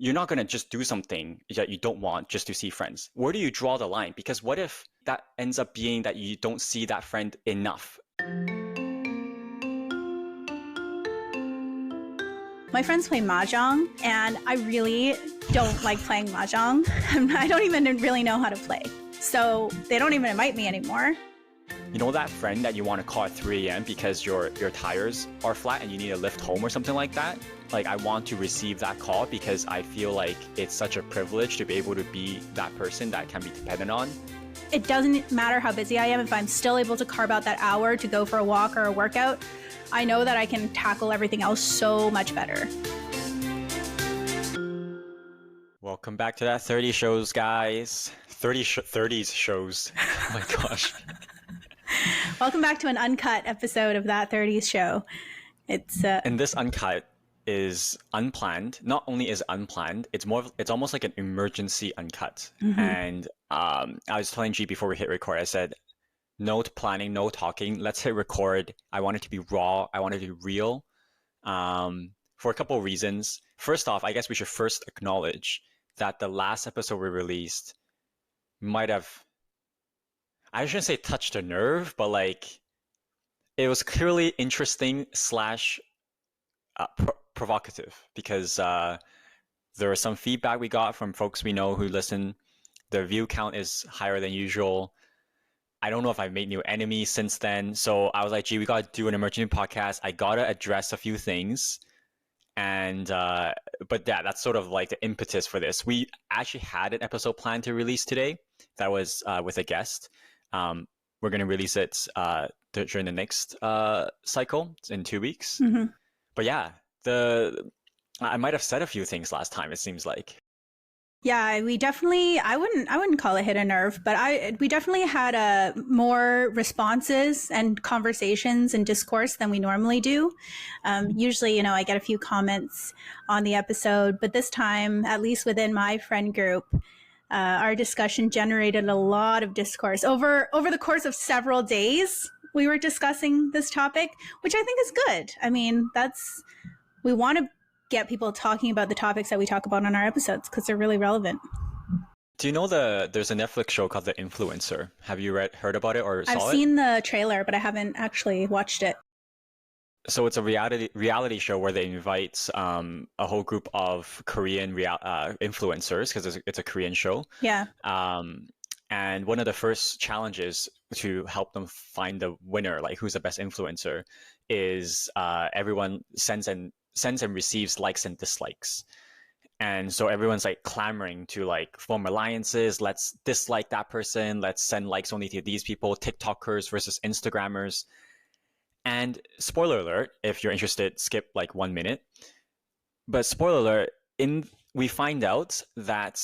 you're not going to just do something that you don't want just to see friends. Where do you draw the line? Because what if that ends up being that you don't see that friend enough? My friends play mahjong, and I really don't like playing mahjong. I don't even really know how to play. So they don't even invite me anymore. You know that friend that you want to call at 3 a.m. because your tires are flat and you need a lift home or something like that? Like, I want to receive that call because I feel like it's such a privilege to be able to be that person that can be dependent on. It doesn't matter how busy I am. If I'm still able to carve out that hour to go for a walk or a workout, I know that I can tackle everything else so much better. Welcome back to That 30 Shows, guys. 30s shows. Oh my gosh. Welcome back to an uncut episode of That 30s Show. And this uncut is unplanned. Not only is unplanned, it's almost like an emergency uncut. And I was telling G before we hit record, I said, no planning, no talking. Let's hit record. I want it to be raw. I want it to be real for a couple of reasons. First off, I guess we should first acknowledge that the last episode we released might have, I shouldn't say touched a nerve, but like it was clearly interesting slash provocative because there was some feedback we got from folks we know who listen. The view count is higher than usual. I don't know if I've made new enemies since then. So I was like, gee, we got to do an emergency podcast. I got to address a few things. And, but yeah, that's sort of like the impetus for this. We actually had an episode planned to release today that was with a guest. We're going to release it during the next cycle in 2 weeks. But yeah, I might have said a few things last time, it seems like. Yeah, we definitely, I wouldn't call it hit a nerve, but we definitely had more responses and conversations and discourse than we normally do. Usually, I get a few comments on the episode, but this time, at least within my friend group, our discussion generated a lot of discourse. Over the course of several days, we were discussing this topic, which I think is good. I mean, we want to get people talking about the topics that we talk about on our episodes because they're really relevant. Do you know there's a Netflix show called The Influencer? Have you heard about it or saw it? I've seen the trailer, but I haven't actually watched it. So it's a reality show where they invite a whole group of Korean influencers because it's a Korean show. Yeah. And one of the first challenges to help them find the winner, like who's the best influencer, is everyone sends and receives likes and dislikes. And so everyone's like clamoring to like form alliances. Let's dislike that person. Let's send likes only to these people, TikTokers versus Instagrammers. And spoiler alert, if you're interested, skip like 1 minute. But spoiler alert, we find out that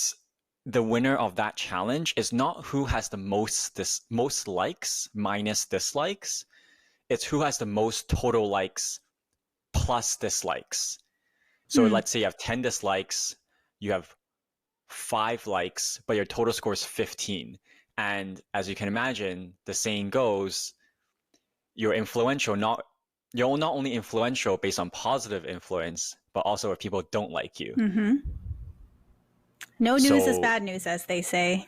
the winner of that challenge is not who has the most likes minus dislikes. It's who has the most total likes plus dislikes. So let's say you have 10 dislikes, you have 5 likes, but your total score is 15. And as you can imagine, the saying goes, you're not only influential based on positive influence, but also if people don't like you. No news is bad news, as they say.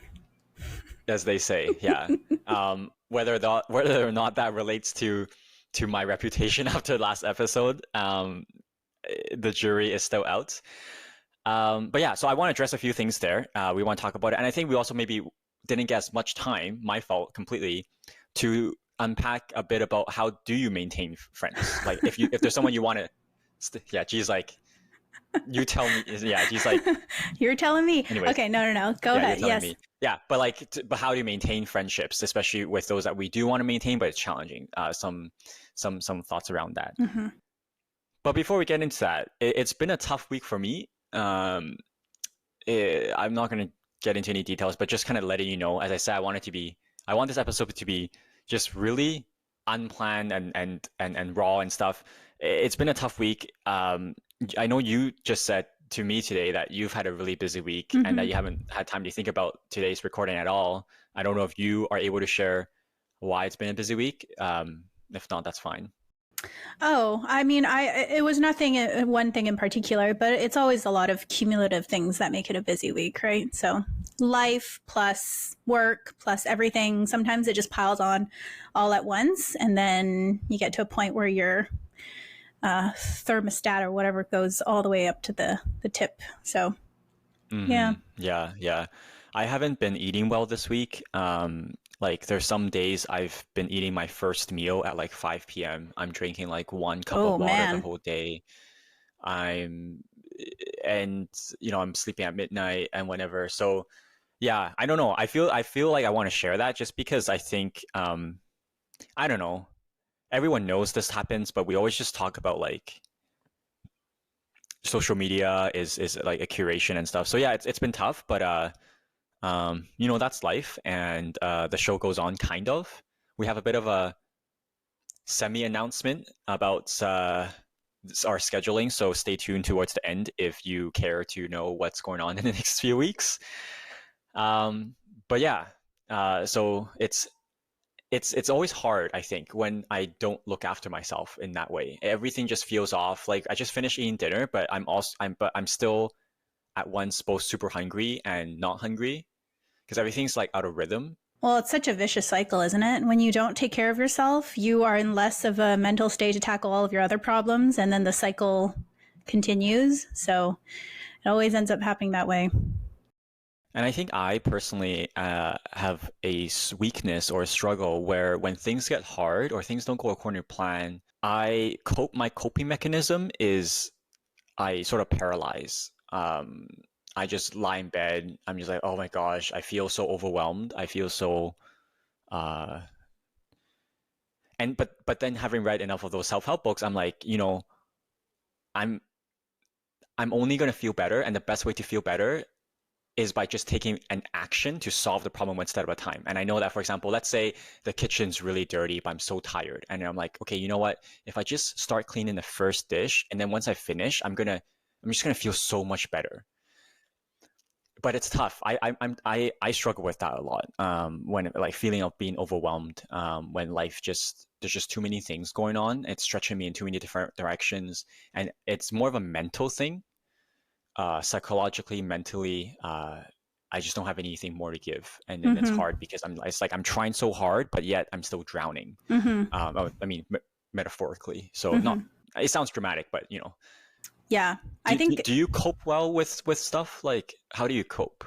As they say, yeah. Whether or not that relates to my reputation after the last episode, the jury is still out. But yeah, so I want to address a few things there. We want to talk about it. And I think we also maybe didn't get as much time, my fault completely, to unpack a bit about how do you maintain friends. Like if there's someone you want to, yeah, G's like, you tell me. Yeah, G's like, you're telling me. Anyways, okay, no. Go ahead. Yes. Me. Yeah, but but how do you maintain friendships, especially with those that we do want to maintain, but it's challenging? Some thoughts around that. But before we get into that, it's been a tough week for me. I'm not going to get into any details, but just kind of letting you know, as I said, I want this episode to be just really unplanned and raw and stuff. It's been a tough week. I know you just said to me today that you've had a really busy week and that you haven't had time to think about today's recording at all. I don't know if you are able to share why it's been a busy week. If not, that's fine. Oh, I mean, it was nothing, one thing in particular, but it's always a lot of cumulative things that make it a busy week, right? So life plus work plus everything, sometimes it just piles on all at once. And then you get to a point where your thermostat or whatever goes all the way up to the tip. So, yeah. Yeah, yeah. I haven't been eating well this week. Like there's some days I've been eating my first meal at like 5 p.m. I'm drinking like one cup of Oh, water the man. whole day. I'm and I'm sleeping at midnight and whatever. So yeah, I don't know. I feel like I want to share that just because I think I don't know. Everyone knows this happens, but we always just talk about like social media is like a curation and stuff. So yeah, it's been tough, but that's life, and the show goes on kind of. We have a bit of a semi-announcement about our scheduling, so stay tuned towards the end if you care to know what's going on in the next few weeks. Um, but yeah, so it's always hard, I think, when I don't look after myself in that way. Everything just feels off. Like I just finished eating dinner, but I'm still at once both super hungry and not hungry because everything's like out of rhythm. Well, it's such a vicious cycle, isn't it? When you don't take care of yourself, you are in less of a mental state to tackle all of your other problems, and then the cycle continues. So it always ends up happening that way. And I think I personally have a weakness or a struggle where when things get hard or things don't go according to plan, my coping mechanism is I sort of paralyze. I just lie in bed. I'm just like, oh my gosh, I feel so overwhelmed. I feel so, uh, and but then having read enough of those self-help books, I'm like, I'm I'm only gonna feel better, and the best way to feel better is by just taking an action to solve the problem one step at a time. And I know that, for example, let's say the kitchen's really dirty, but I'm so tired, and I'm like, okay, you know what? If I just start cleaning the first dish, and then once I finish, I'm just gonna feel so much better. But it's tough. I struggle with that a lot. When like feeling of being overwhelmed. When life just there's just too many things going on. It's stretching me in too many different directions, and it's more of a mental thing. Psychologically, mentally, I just don't have anything more to give, and then it's Mm-hmm. hard because it's like I'm trying so hard, but yet I'm still drowning. Mm-hmm. I mean, metaphorically. So not. Mm-hmm. It sounds dramatic, but Yeah. I do, do think do you cope well with stuff? Like, how do you cope?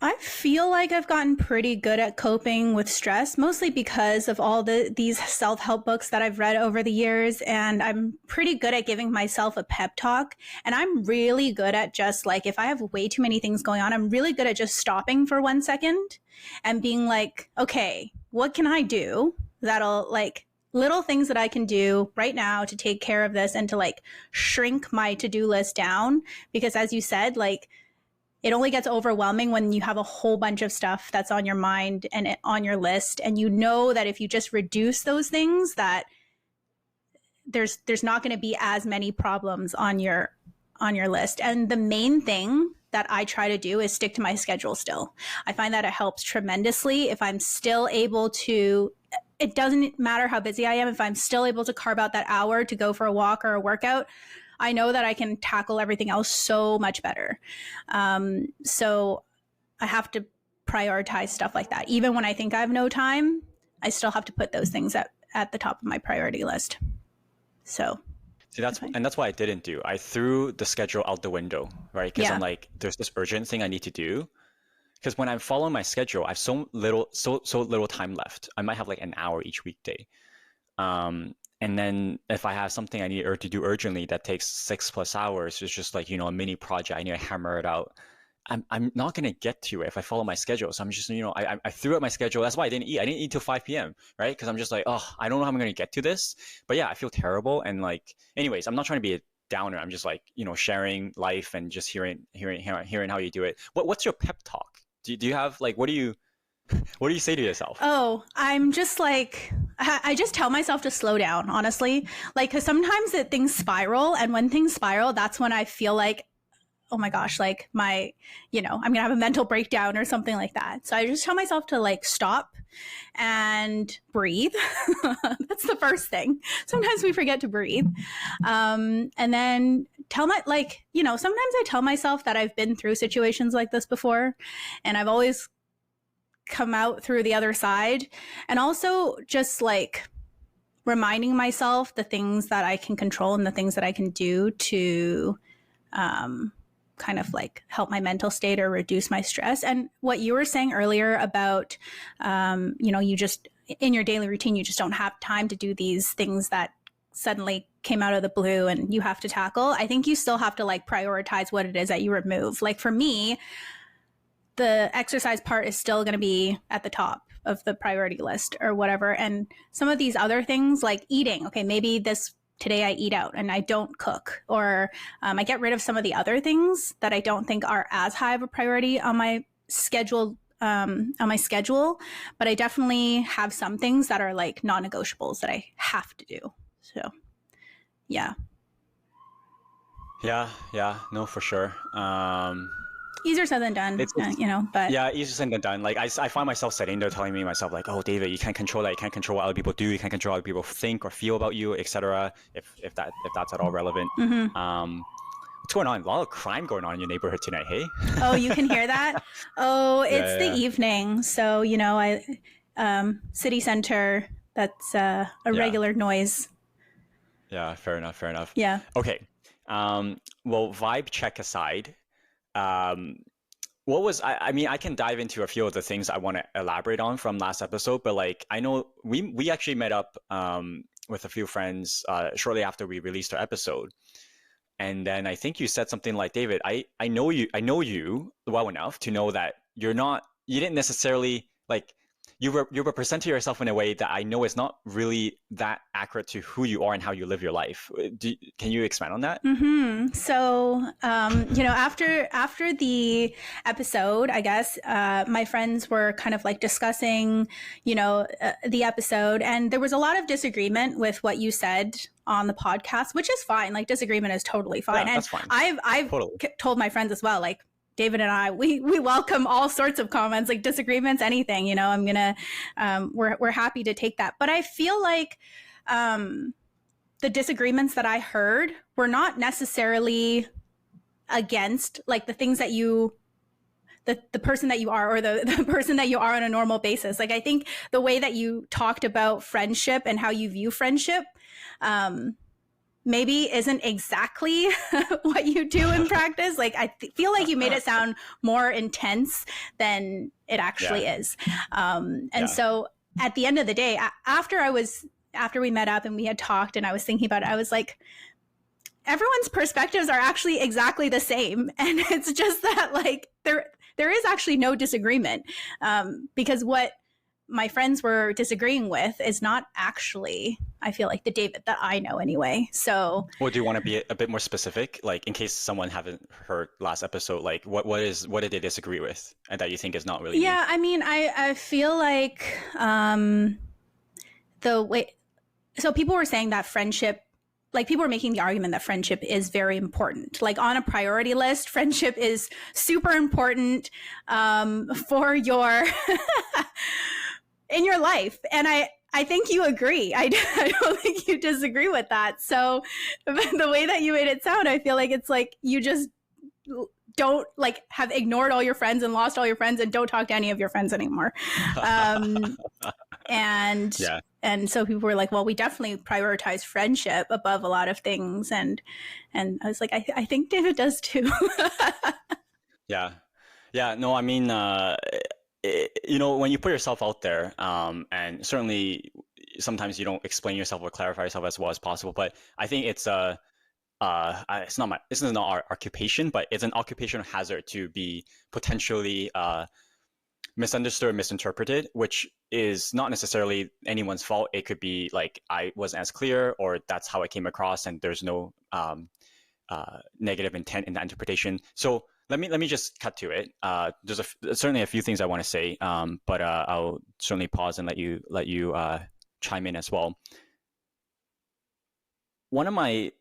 I feel like I've gotten pretty good at coping with stress, mostly because of all these self-help books that I've read over the years, and I'm pretty good at giving myself a pep talk. And I'm really good at just like if I have way too many things going on, I'm really good at just stopping for 1 second and being like, okay, what can I do that'll like little things that I can do right now to take care of this and to like shrink my to-do list down because as you said, like it only gets overwhelming when you have a whole bunch of stuff that's on your mind and on your list and you know that if you just reduce those things that there's not going to be as many problems on your list. And the main thing that I try to do is stick to my schedule still. I find that it helps tremendously if I'm still able to it doesn't matter how busy I am if I'm still able to carve out that hour to go for a walk or a workout. I know that I can tackle everything else so much better. So I have to prioritize stuff like that. Even when I think I have no time, I still have to put those things at the top of my priority list. So See, I find, that's what I didn't do. I threw the schedule out the window, right? Because I'm yeah. like, there's this urgent thing I need to do. Because when I'm following my schedule, I have so little time left. I might have like an hour each weekday. And then if I have something I need to do urgently that takes 6+ hours, it's just like, a mini project. I need to hammer it out. I'm not gonna get to it if I follow my schedule. So I'm just, I threw out my schedule. That's why I didn't eat. I didn't eat till 5 p.m. Right? Because I'm just like, oh, I don't know how I'm gonna get to this. But yeah, I feel terrible. And like, anyways, I'm not trying to be a downer. I'm just like, sharing life and just hearing how you do it. What's your pep talk? Do you have like what do you say to yourself? Oh, I'm just like, I just tell myself to slow down, honestly. Like, because sometimes things spiral, and when things spiral, that's when I feel like, oh my gosh, like I'm going to have a mental breakdown or something like that. So I just tell myself to like stop and breathe. That's the first thing. Sometimes we forget to breathe. And then sometimes I tell myself that I've been through situations like this before and I've always come out through the other side. And also just like reminding myself the things that I can control and the things that I can do to kind of like help my mental state or reduce my stress. And what you were saying earlier about, you just in your daily routine, you just don't have time to do these things that suddenly came out of the blue and you have to tackle. I think you still have to like prioritize what it is that you remove. Like for me, the exercise part is still going to be at the top of the priority list or whatever. And some of these other things like eating, okay, maybe today I eat out and I don't cook, or I get rid of some of the other things that I don't think are as high of a priority on my schedule. But I definitely have some things that are like non-negotiables that I have to do. So, yeah. Yeah, no, for sure. Easier said than done, but yeah, easier said than done. Like I find myself sitting there telling myself like, oh, David, you can't control that. You can't control what other people do. You can't control what other people think or feel about you, etc. If that's at all relevant. Mm-hmm. What's going on? A lot of crime going on in your neighborhood tonight, hey? Oh, you can hear that? Oh, it's the evening. So, city center, that's a regular noise. Yeah, fair enough. Yeah. Okay. Well, vibe check aside, what was I can dive into a few of the things I want to elaborate on from last episode, but like I know we actually met up with a few friends shortly after we released our episode. And then I think you said something like, David, I know you well enough to know that you didn't necessarily like you were presenting yourself in a way that I know is not really that accurate to who you are and how you live your life. Can you expand on that? Mm-hmm. So, after the episode, I guess, my friends were kind of like discussing, the episode, and there was a lot of disagreement with what you said on the podcast, which is fine. Like disagreement is totally fine. Yeah, and that's fine. I've totally told my friends as well, like, David and I, we welcome all sorts of comments, like disagreements, anything, I'm going to, we're happy to take that. But I feel like, the disagreements that I heard were not necessarily against like the things that the person that you are, or the person that you are on a normal basis. Like, I think the way that you talked about friendship and how you view friendship, maybe isn't exactly what you do in practice. Like, I feel like you made it sound more intense than it actually is. So at the end of the day, after we met up and we had talked and I was thinking about it, I was like, everyone's perspectives are actually exactly the same. And it's just that like, there is actually no disagreement, because what my friends were disagreeing with is not actually, I feel like, the David that I know anyway. So, well, do you want to be a bit more specific, like in case someone haven't heard last episode, like what did they disagree with and that you think is not really me? I mean, I feel like the way, so people were saying that friendship, like people were making the argument that friendship is very important. Like on a priority list, friendship is super important for your in your life. And I think you agree. I don't think you disagree with that. So the way that you made it sound, I feel like it's like you just don't like have ignored all your friends and lost all your friends and don't talk to any of your friends anymore. And so people were like, well, we definitely prioritize friendship above a lot of things. And I was like, I think David does too. Yeah. No, I mean, when you put yourself out there, and certainly sometimes you don't explain yourself or clarify yourself as well as possible, but I think this is not our occupation, but it's an occupational hazard to be potentially misunderstood or misinterpreted, which is not necessarily anyone's fault. It could be like I wasn't as clear, or that's how I came across, and there's no negative intent in that interpretation. So let me just cut to it. There's certainly a few things I want to say, but I'll certainly pause and let you chime in as well. One of my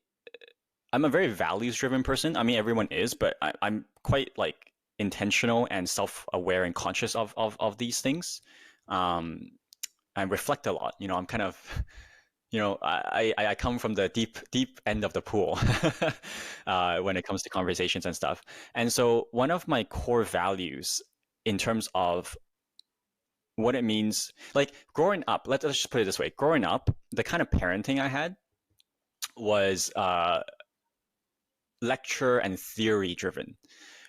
I'm a very values driven person. I mean, everyone is, but I'm quite like intentional and self-aware and conscious of these things. Um, I reflect a lot. I'm kind of, I come from the deep end of the pool when it comes to conversations and stuff. And so one of my core values in terms of what it means, like growing up, let's just put it this way. Growing up, the kind of parenting I had was lecture and theory driven,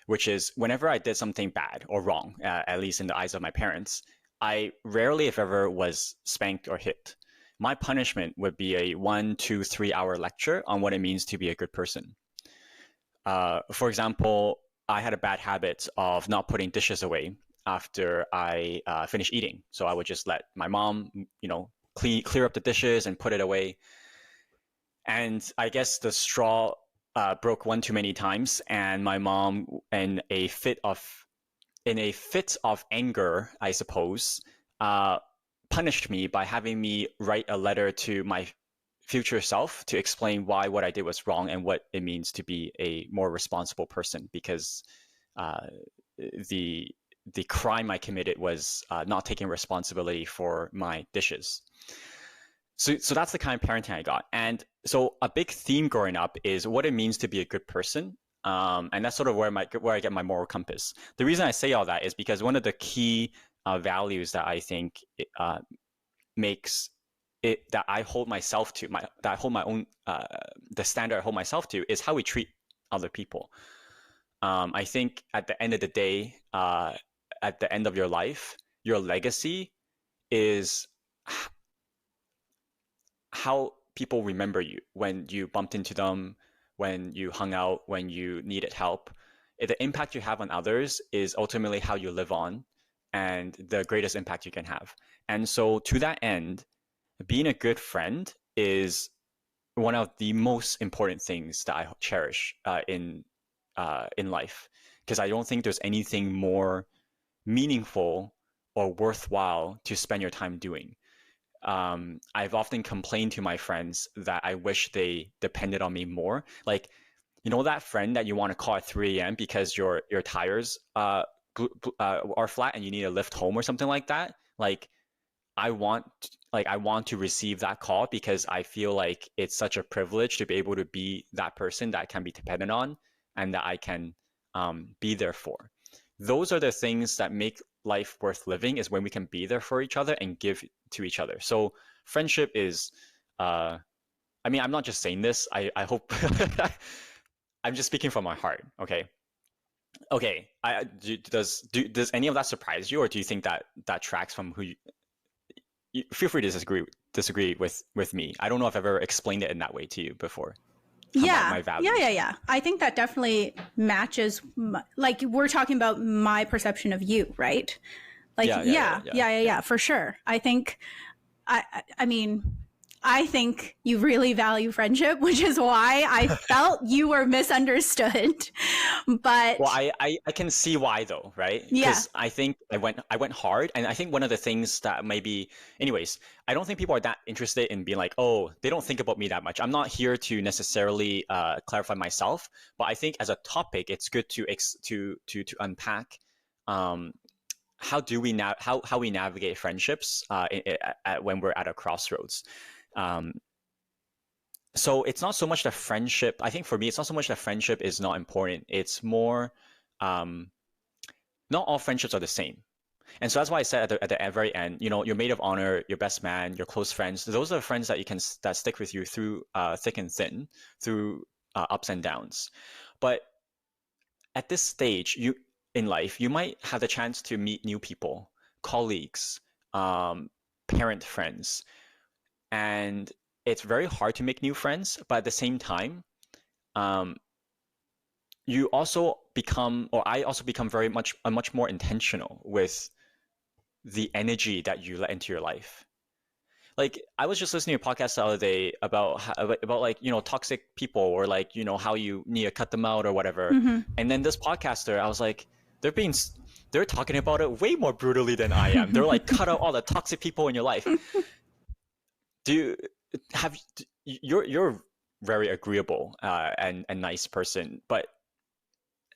which is whenever I did something bad or wrong, at least in the eyes of my parents, I rarely, if ever, was spanked or hit. My punishment would be a 1, 2, 3 hour lecture on what it means to be a good person. For example, I had a bad habit of not putting dishes away after I finish eating. So I would just let my mom, clear up the dishes and put it away. And I guess the straw broke one too many times, and my mom, in a fit of anger, I suppose, punished me by having me write a letter to my future self to explain why what I did was wrong and what it means to be a more responsible person. Because the the crime I committed was not taking responsibility for my dishes. So that's the kind of parenting I got. And so a big theme growing up is what it means to be a good person. And that's sort of where I get my moral compass. The reason I say all that is because one of the key values that I think makes it that I hold myself to, that I hold my own, the standard I hold myself to is how we treat other people. I think at the end of the day, at the end of your life, your legacy is how people remember you when you bumped into them, when you hung out, when you needed help. The impact you have on others is ultimately how you live on and the greatest impact you can have. And so to that end, being a good friend is one of the most important things that I cherish in life, because I don't think there's anything more meaningful or worthwhile to spend your time doing. I've often complained to my friends that I wish they depended on me more. Like, that friend that you want to call at 3 a.m. because your tires are flat and you need a lift home or something like that. Like, I want to receive that call because I feel like it's such a privilege to be able to be that person that can be dependent on and that I can be there for. Those are the things that make life worth living, is when we can be there for each other and give to each other. So friendship is, I'm not just saying this. I hope I'm just speaking from my heart. Okay. Okay. Does any of that surprise you, or do you think that tracks from who you feel free to disagree with me. I don't know if I've ever explained it in that way to you before. My values. Yeah. I think that definitely matches. Like, we're talking about my perception of you, right? Like, yeah, for sure. I think, I think you really value friendship, which is why I felt you were misunderstood. But well, I can see why though, right? Yeah. Because I think I went hard, and I think one of the things that maybe, anyways, I don't think people are that interested in being like, oh, they don't think about me that much. I'm not here to necessarily clarify myself, but I think as a topic, it's good to unpack how we navigate friendships when we're at a crossroads. So it's not so much the friendship. I think for me, it's not so much that friendship is not important. It's more, not all friendships are the same. And so that's why I said at the very end, your maid of honor, your best man, your close friends, those are friends that stick with you through thick and thin, through ups and downs. But at this stage, in life, you might have the chance to meet new people, colleagues, parent friends, and it's very hard to make new friends. But at the same time, you also become, or I also become much more intentional with the energy that you let into your life. Like, I was just listening to a podcast the other day about like, toxic people, or like, how you need to cut them out or whatever. Mm-hmm. And then this podcaster, I was like, they're talking about it way more brutally than I am. They're like, cut out all the toxic people in your life. You're very agreeable and nice person. But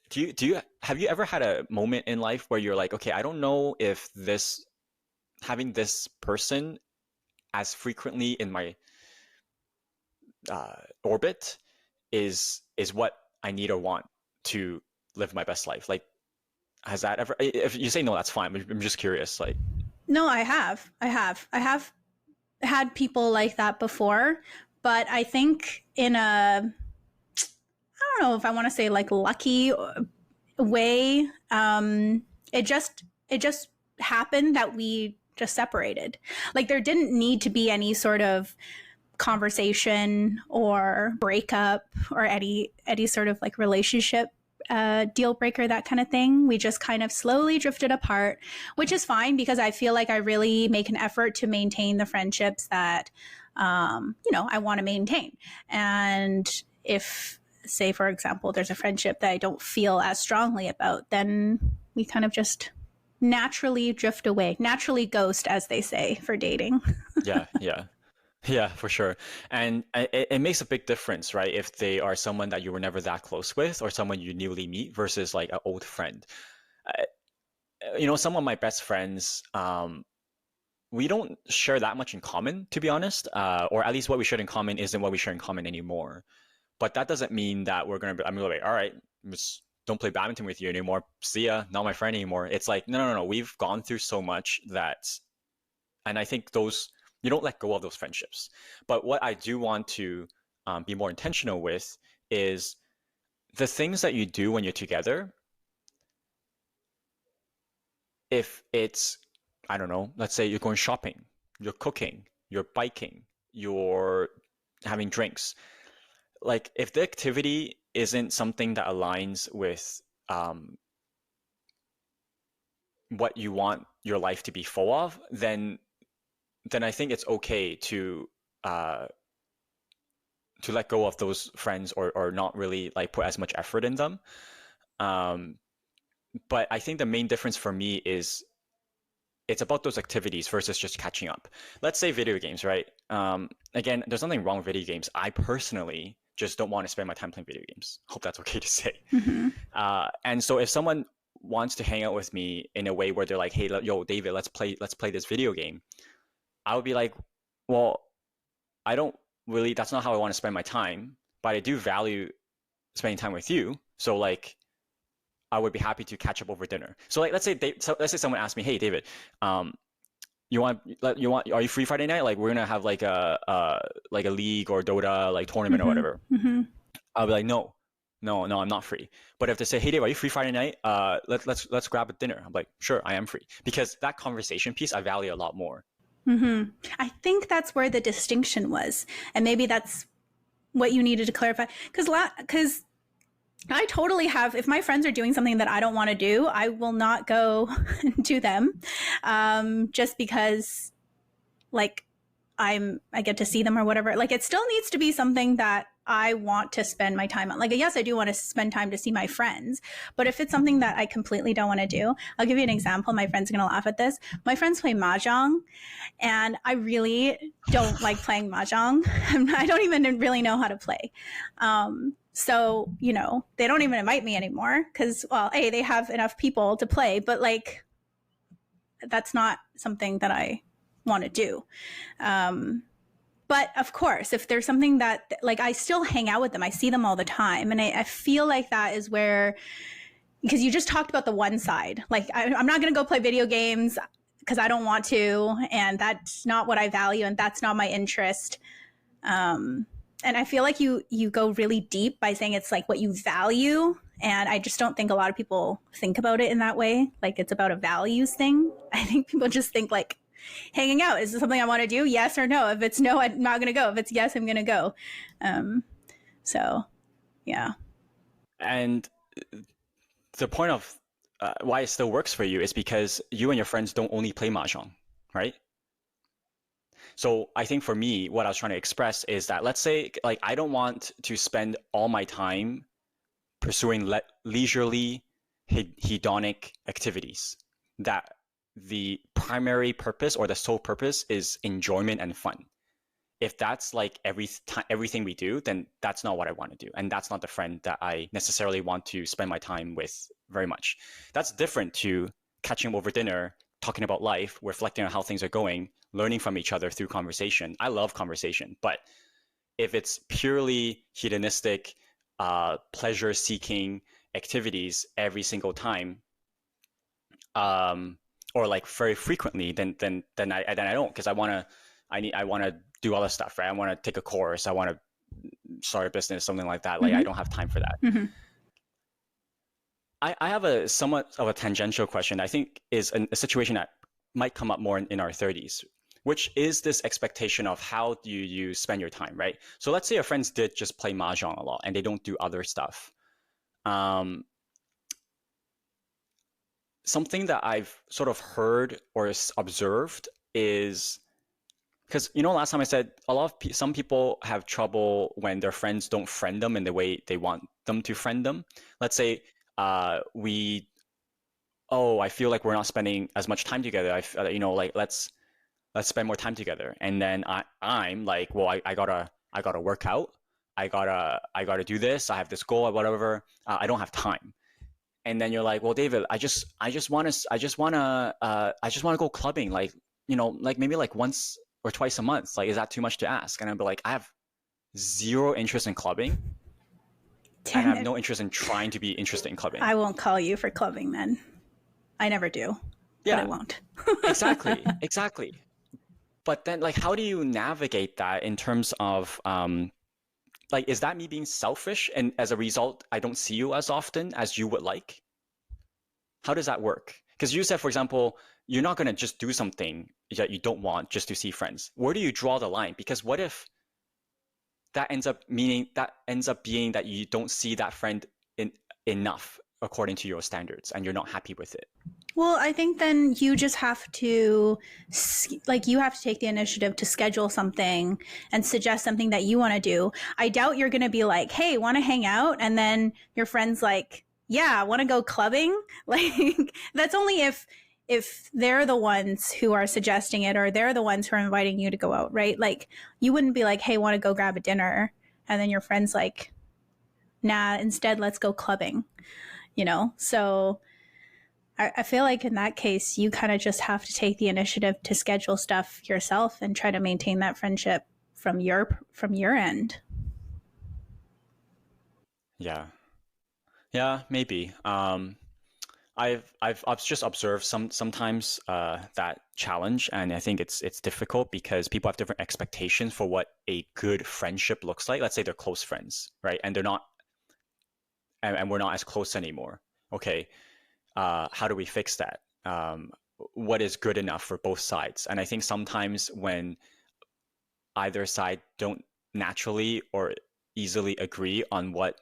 do you have you ever had a moment in life where you're like, okay, I don't know if this having this person as frequently in my orbit is what I need or want to live my best life? Like, has that ever? If you say no, that's fine. But I'm just curious. Like, No, I have had people like that before, but I think in a, I don't know if I want to say like lucky way. It just happened that we just separated. Like there didn't need to be any sort of conversation or breakup or any sort of like relationship deal breaker, that kind of thing. We just kind of slowly drifted apart, which is fine because I feel like I really make an effort to maintain the friendships that I want to maintain. And if, say, for example, there's a friendship that I don't feel as strongly about, then we kind of just naturally drift away, naturally ghost, as they say for dating. yeah, yeah. Yeah, for sure. And it makes a big difference, right? If they are someone that you were never that close with or someone you newly meet versus like an old friend. Uh, some of my best friends, we don't share that much in common, to be honest. Or at least what we share in common isn't what we share in common anymore. But that doesn't mean that we're I'm gonna be like, all right, just don't play badminton with you anymore. See ya, not my friend anymore. It's like, no, no, no. We've gone through so much and I think you don't let go of those friendships. But what I do want to be more intentional with is the things that you do when you're together. If it's, I don't know, let's say you're going shopping, you're cooking, you're biking, you're having drinks. Like if the activity isn't something that aligns with what you want your life to be full of, then I think it's okay uh, to let go of those friends or not really like put as much effort in them. Um, but I think the main difference for me is it's about those activities versus just catching up. Let's say video games, right? Again, there's nothing wrong with video games. I personally just don't want to spend my time playing video games. Hope that's okay to say. Mm-hmm. And so if someone wants to hang out with me in a way where they're like, hey, yo, David, let's play this video game, I would be like, well, I don't really, that's not how I want to spend my time, but I do value spending time with you. So like, I would be happy to catch up over dinner. So like, let's say someone asked me, hey, David, are you free Friday night? Like we're gonna have like a league or Dota like tournament or Mm-hmm. whatever. Mm-hmm. I'll be like, no, I'm not free. But if they say, hey, Dave, are you free Friday night? Let's grab a dinner. I'm like, sure, I am free, because that conversation piece I value a lot more. Mm-hmm. I think that's where the distinction was, and maybe that's what you needed to clarify. Because I totally have. If my friends are doing something that I don't want to do, I will not go to them, just because, like, I get to see them or whatever. Like, it still needs to be something that I want to spend my time on. Like, yes, I do want to spend time to see my friends, but if it's something that I completely don't want to do, I'll give you an example. My friends are going to laugh at this. My friends play mahjong, and I really don't like playing mahjong. I don't even really know how to play. So, they don't even invite me anymore because, well, A, they have enough people to play, but like, that's not something that I want to do. But of course, if there's something that, like, I still hang out with them, I see them all the time. And I feel like that is where, because you just talked about the one side, like, I'm not going to go play video games because I don't want to. And that's not what I value. And that's not my interest. And I feel like you go really deep by saying it's like what you value. And I just don't think a lot of people think about it in that way. Like it's about a values thing. I think people just think like, hanging out, is this something I want to do? Yes or no? If it's no, I'm not going to go. If it's yes, I'm going to go. So, yeah. And the point of why it still works for you is because you and your friends don't only play mahjong, right? So I think for me, what I was trying to express is that, let's say, like, I don't want to spend all my time pursuing leisurely, hedonic activities that the primary purpose or the sole purpose is enjoyment and fun. if that's like everything we do, then that's not what I want to do, and that's not the friend that I necessarily want to spend my time with very much. That's different to catching up over dinner, talking about life, reflecting on how things are going, learning from each other through conversation. I love conversation, but if it's purely hedonistic, pleasure-seeking activities every single time, or like very frequently, then I don't, because I want to do other stuff, right? I want to take a course, I want to start a business, something like that. Like I don't have time for that. I have a somewhat of a tangential question. I think is a situation that might come up more in our 30s, which is this expectation of how do you spend your time, right? So let's say your friends did just play mahjong a lot and they don't do other stuff. Something that I've sort of heard or observed is, because last time I said some people have trouble when their friends don't friend them in the way they want them to friend them. Let's say I feel like we're not spending as much time together. Like let's spend more time together. And then I'm like, well, I gotta work out. I gotta do this. I have this goal or whatever. I don't have time. And then you're like, well, David, I just wanna go clubbing, like like maybe like once or twice a month. Like, is that too much to ask? And I'd be like, I have zero interest in clubbing. And I have no interest in trying to be interested in clubbing. I won't call you for clubbing then. I never do. Yeah, but I won't. Exactly. But then, like, how do you navigate that in terms of, like, is that me being selfish? And as a result, I don't see you as often as you would like? How does that work? Because you said, for example, you're not going to just do something that you don't want just to see friends. Where do you draw the line? Because what if that ends up being that you don't see that friend enough according to your standards and you're not happy with it? Well, I think then you just have to, you have to take the initiative to schedule something and suggest something that you want to do. I doubt you're going to be like, hey, want to hang out? And then your friend's like, yeah, want to go clubbing? Like, that's only if they're the ones who are suggesting it, or they're the ones who are inviting you to go out, right? Like, you wouldn't be like, hey, want to go grab a dinner? And then your friend's like, nah, instead, let's go clubbing, So I feel like in that case, you kind of just have to take the initiative to schedule stuff yourself and try to maintain that friendship from your end. Yeah, maybe. I've just observed sometimes that challenge, and I think it's difficult because people have different expectations for what a good friendship looks like. Let's say they're close friends, right? And they're not, and we're not as close anymore. Okay, how do we fix that? What is good enough for both sides? And I think sometimes when either side don't naturally or easily agree on what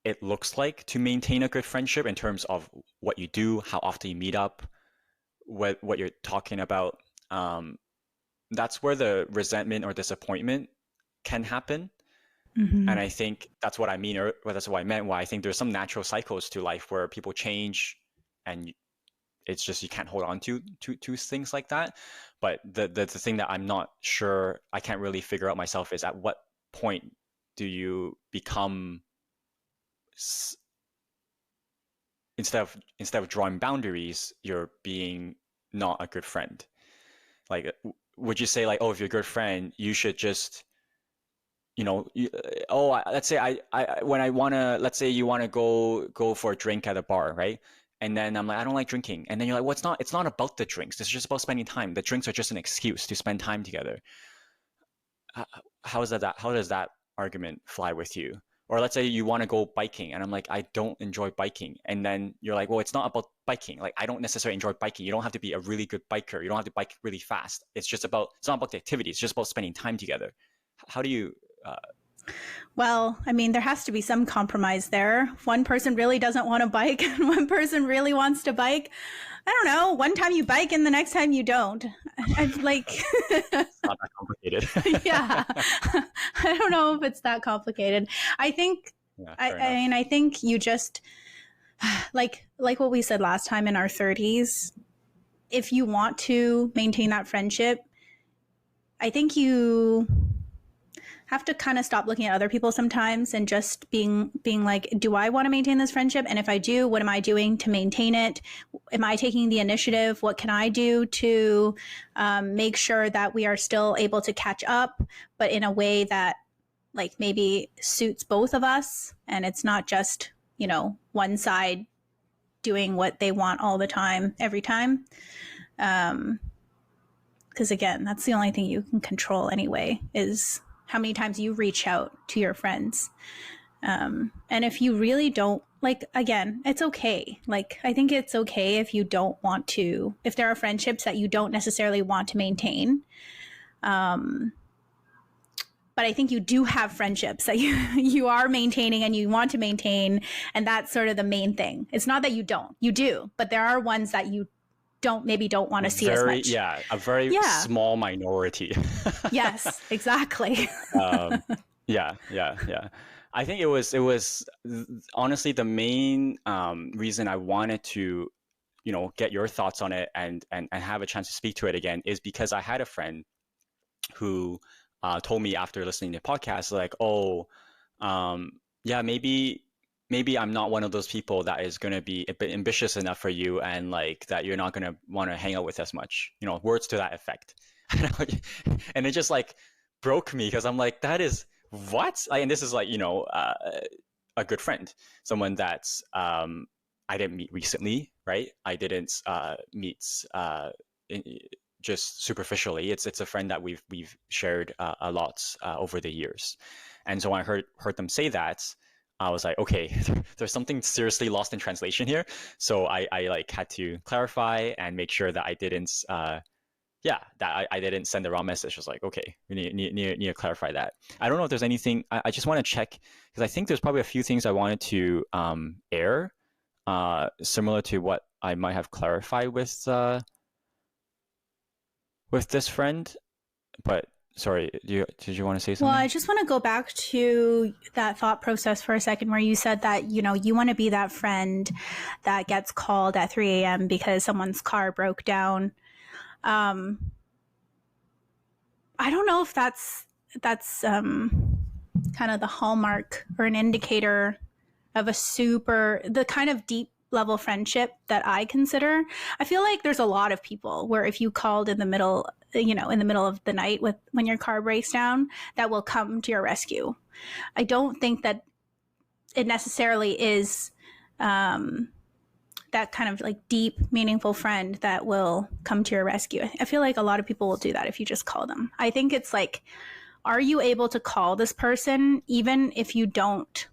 it looks like to maintain a good friendship in terms of what you do, how often you meet up, what you're talking about, that's where the resentment or disappointment can happen. Mm-hmm. And I think that's what I mean, or that's what I meant. Why I think there's some natural cycles to life where people change, and it's just you can't hold on to things like that. But the thing that I'm not sure, I can't really figure out myself, is at what point do you become, instead of drawing boundaries, you're being not a good friend. Like, would you say like, oh, if you're a good friend, you should just, let's say let's say you want to go for a drink at a bar, right? And then I'm like, I don't like drinking. And then you're like, well, it's not about the drinks. It's just about spending time. The drinks are just an excuse to spend time together. How does that argument fly with you? Or let's say you want to go biking, and I'm like, I don't enjoy biking. And then you're like, well, it's not about biking. Like, I don't necessarily enjoy biking. You don't have to be a really good biker. You don't have to bike really fast. It's not about the activity. It's just about spending time together. How do you... Well, I mean, there has to be some compromise there. One person really doesn't want to bike and one person really wants to bike. I don't know. One time you bike and the next time you don't. I've like... It's not that complicated. Yeah. I don't know if it's that complicated. I think, I think you just, like what we said last time, in our 30s, if you want to maintain that friendship, I think you have to kind of stop looking at other people sometimes and just being like, do I want to maintain this friendship? And if I do, what am I doing to maintain it? Am I taking the initiative? What can I do to make sure that we are still able to catch up, but in a way that like maybe suits both of us, and it's not just, you know, one side doing what they want all the time every time. Because again, that's the only thing you can control anyway, is how many times you reach out to your friends. And if you really don't, like, again, it's okay. Like, I think it's okay if you don't want to, if there are friendships that you don't necessarily want to maintain. But I think you do have friendships that you are maintaining and you want to maintain. And that's sort of the main thing. It's not that you don't, you do, but there are ones that you don't want to see as much. Yeah, a very small minority. Yes, exactly. Yeah. I think it was honestly the main reason I wanted to, you know, get your thoughts on it and have a chance to speak to it again is because I had a friend who told me after listening to the podcast, like, oh, yeah, maybe I'm not one of those people that is going to be a bit ambitious enough for you, and like that you're not going to want to hang out with as much, you know, words to that effect. And it just like broke me because I'm like, that is what? And this is like, you know, a good friend, someone that's I didn't meet recently, right? I didn't meet just superficially. It's a friend that we've shared a lot over the years, and so when I heard them say that, I was like, okay, there's something seriously lost in translation here. So I like had to clarify and make sure that I didn't, that I didn't send the wrong message. I was like, okay, we need to clarify that. I don't know if there's anything. I just want to check because I think there's probably a few things I wanted to air, similar to what I might have clarified with this friend, but. Sorry, did you want to say something? Well, I just want to go back to that thought process for a second where you said that, you know, you want to be that friend that gets called at 3 a.m. because someone's car broke down. I don't know if that's kind of the hallmark or an indicator of the kind of deep level friendship that I consider. I feel like there's a lot of people where if you called in the middle, you know, in the middle of the night when your car breaks down, that will come to your rescue. I don't think that it necessarily is that kind of like deep, meaningful friend that will come to your rescue. I feel like a lot of people will do that if you just call them. I think it's like, are you able to call this person even if you don't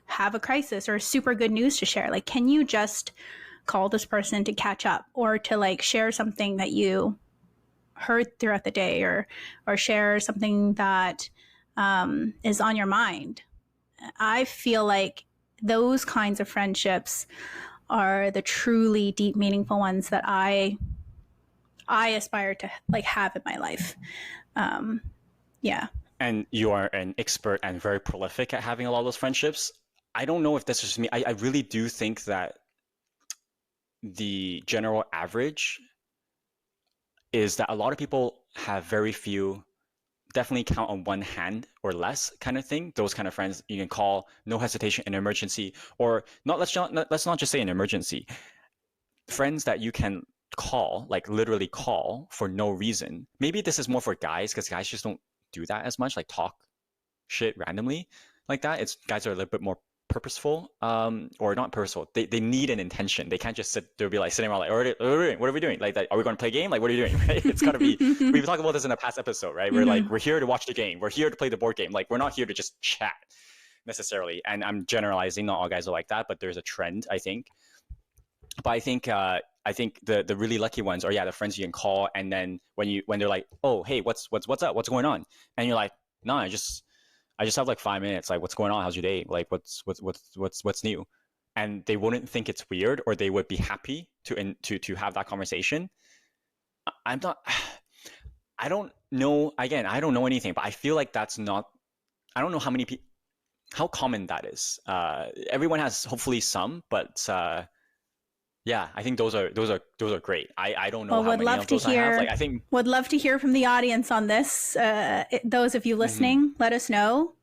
have a crisis or super good news to share? Like, can you just call this person to catch up or to like share something that you heard throughout the day or share something that is on your mind? I feel like those kinds of friendships are the truly deep, meaningful ones that I aspire to like have in my life. Yeah. And you are an expert and very prolific at having a lot of those friendships. I don't know if this is just me. I really do think that the general average is that a lot of people have very few, definitely count on one hand or less kind of thing. Those kind of friends you can call, no hesitation, in an emergency, or not. Let's not just say an emergency. Friends that you can call, like literally call for no reason. Maybe this is more for guys because guys just don't do that as much, like talk shit randomly like that. It's guys are a little bit more purposeful, or not purposeful. They need an intention. They can't just sit. They'll be like sitting around like, what are we doing? Like, are we going to play a game? Like, what are you doing? Right? It's got to be. We've talked about this in a past episode, right? We're like, we're here to watch the game. We're here to play the board game. Like, we're not here to just chat necessarily. And I'm generalizing. Not all guys are like that, but there's a trend, I think. But I think the really lucky ones are the friends you can call, and then when they're like, oh hey, what's up? What's going on? And you're like, no, I just have like 5 minutes. Like, what's going on? How's your day? Like, what's new? And they wouldn't think it's weird, or they would be happy to have that conversation. I'm not. I don't know. Again, I don't know anything, but I feel like that's not. I don't know how common that is. Everyone has hopefully some, but Yeah, I think those are great. I don't know Well, how would many love of to those I have. Like hear I think would love to hear from the audience on this. Those of you mhm, listening, let us know.